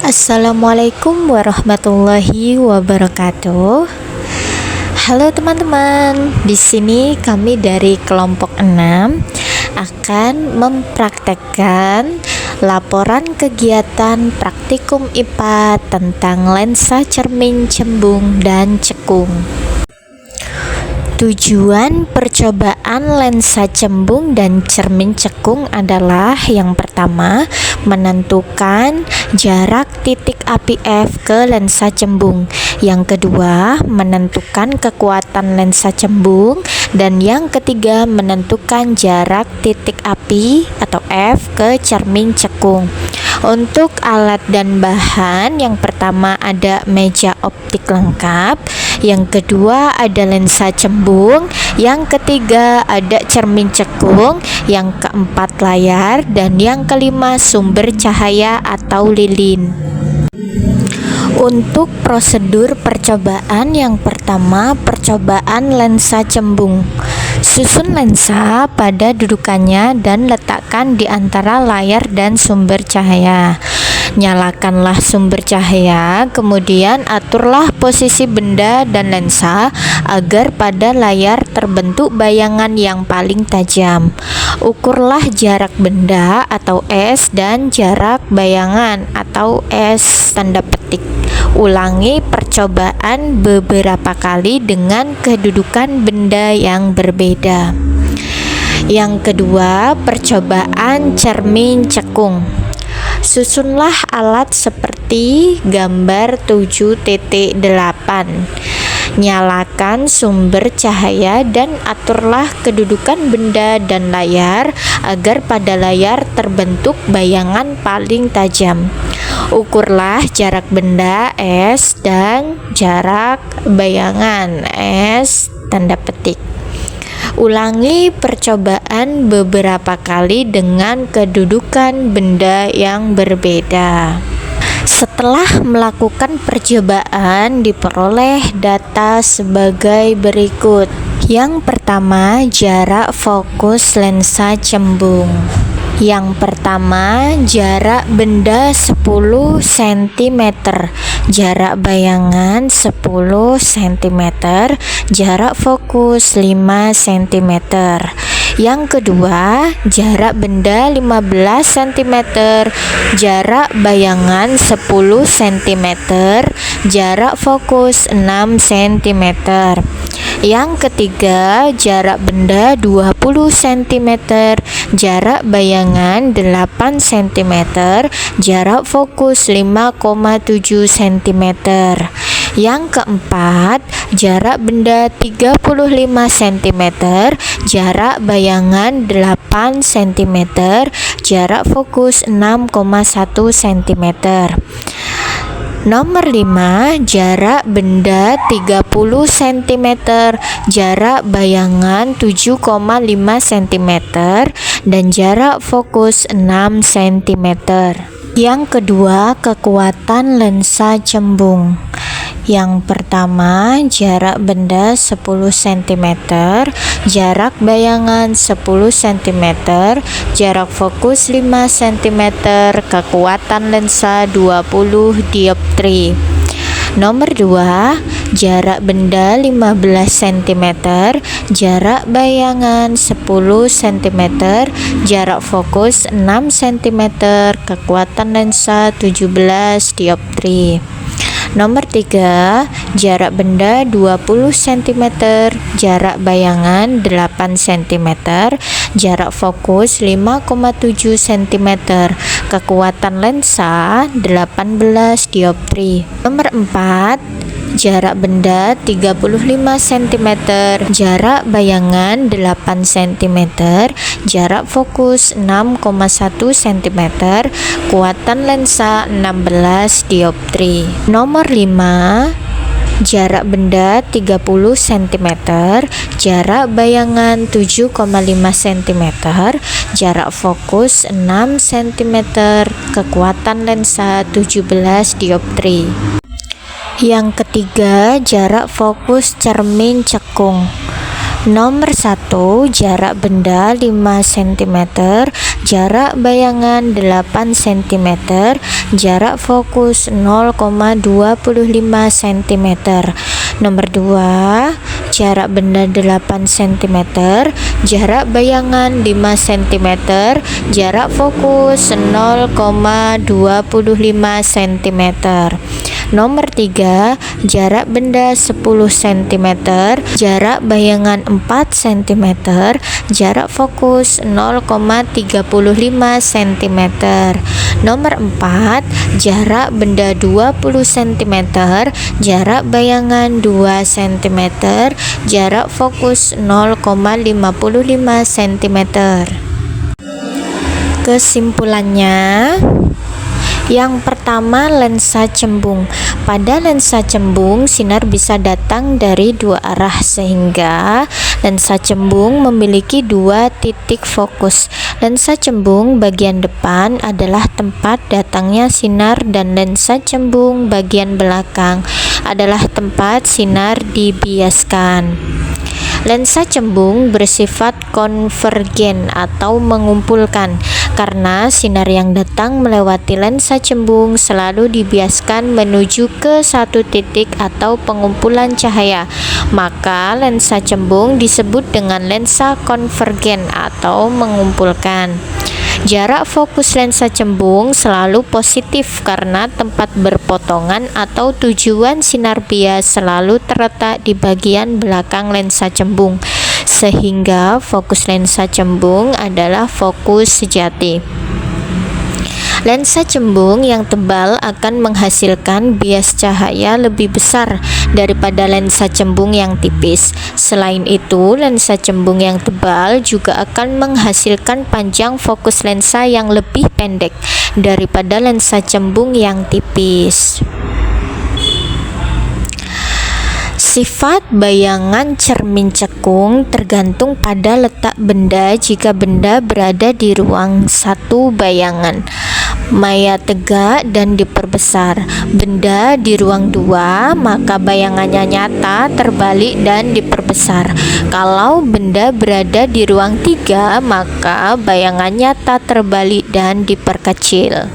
Assalamualaikum warahmatullahi wabarakatuh. Halo teman-teman, di sini kami dari kelompok 6 akan mempraktekkan laporan kegiatan praktikum IPA tentang lensa cermin cembung dan cekung. Tujuan percobaan lensa cembung dan cermin cekung adalah yang pertama, menentukan jarak titik api F ke lensa cembung. Yang kedua, menentukan kekuatan lensa cembung. Dan yang ketiga, menentukan jarak titik api atau F ke cermin cekung. Untuk alat dan bahan, yang pertama ada meja optik lengkap, yang kedua ada lensa cembung, yang ketiga ada cermin cekung, yang keempat layar, dan yang kelima sumber cahaya atau lilin. Untuk prosedur percobaan, yang pertama percobaan lensa cembung. Susun lensa pada dudukannya dan letakkan di antara layar dan sumber cahaya. Nyalakanlah sumber cahaya, kemudian aturlah posisi benda dan lensa agar pada layar terbentuk bayangan yang paling tajam. Ukurlah jarak benda atau S dan jarak bayangan atau S tanda petik. Ulangi percobaan beberapa kali dengan kedudukan benda yang berbeda. Yang kedua, percobaan cermin cekung. Susunlah alat seperti gambar 7.8. Nyalakan sumber cahaya dan aturlah kedudukan benda dan layar agar pada layar terbentuk bayangan paling tajam. Ukurlah jarak benda S dan jarak bayangan S tanda petik. Ulangi percobaan beberapa kali dengan kedudukan benda yang berbeda. Setelah melakukan percobaan, diperoleh data sebagai berikut. Yang pertama, jarak fokus lensa cembung. Yang pertama, jarak benda 10 cm, jarak bayangan 10 cm, jarak fokus 5 cm. Yang kedua, jarak benda 15 cm, jarak bayangan 10 cm, jarak fokus 6 cm. Yang ketiga, jarak benda 20 cm, jarak bayangan 8 cm, jarak fokus 5,7 cm. Yang keempat, jarak benda 35 cm, jarak bayangan 8 cm, jarak fokus 6,1 cm. Nomor 5, jarak benda 30 cm, jarak bayangan 7,5 cm, dan jarak fokus 6 cm. Yang kedua, kekuatan lensa cembung. Yang pertama, jarak benda 10 cm, jarak bayangan 10 cm, jarak fokus 5 cm, kekuatan lensa 20 dioptri. Nomor 2, jarak benda 15 cm, jarak bayangan 10 cm, jarak fokus 6 cm, kekuatan lensa 17 dioptri. Nomor 3, jarak benda 20 cm, jarak bayangan 8 cm, jarak fokus 5,7 cm, kekuatan lensa 18 dioptri. Nomor 4, jarak benda 35 cm, jarak bayangan 8 cm, jarak fokus 6,1 cm, kekuatan lensa 16 dioptri. Nomor 5, jarak benda 30 cm, jarak bayangan 7,5 cm, jarak fokus 6 cm, kekuatan lensa 17 dioptri. Yang ketiga, jarak fokus cermin cekung. Nomor 1, jarak benda 5 cm, jarak bayangan 8 cm, jarak fokus 0,25 cm. Nomor 2, jarak benda 8 cm, jarak bayangan 5 cm, jarak fokus 0,25 cm. Nomor 3, jarak benda 10 cm, jarak bayangan 4 cm, jarak fokus 0,35 cm. Nomor 4, jarak benda 20 cm, jarak bayangan 2 cm, jarak fokus 0,55 cm. Kesimpulannya, yang pertama, lensa cembung. Pada lensa cembung, sinar bisa datang dari dua arah sehingga lensa cembung memiliki dua titik fokus. Lensa cembung bagian depan adalah tempat datangnya sinar dan lensa cembung bagian belakang adalah tempat sinar dibiaskan. Lensa cembung bersifat konvergen atau mengumpulkan karena sinar yang datang melewati lensa cembung selalu dibiaskan menuju ke satu titik atau pengumpulan cahaya. Maka lensa cembung disebut dengan lensa konvergen atau mengumpulkan. Jarak fokus lensa cembung selalu positif karena tempat berpotongan atau tujuan sinar bias selalu terletak di bagian belakang lensa cembung, sehingga fokus lensa cembung adalah fokus sejati. Lensa cembung yang tebal akan menghasilkan bias cahaya lebih besar daripada lensa cembung yang tipis. Selain itu, lensa cembung yang tebal juga akan menghasilkan panjang fokus lensa yang lebih pendek daripada lensa cembung yang tipis. Sifat bayangan cermin cekung tergantung pada letak benda. Jika benda berada di ruang satu bayangan, maya tegak dan diperbesar. Benda di ruang 2, maka bayangannya nyata, terbalik dan diperbesar. Kalau benda berada di ruang 3, maka bayangan nyata, terbalik dan diperkecil.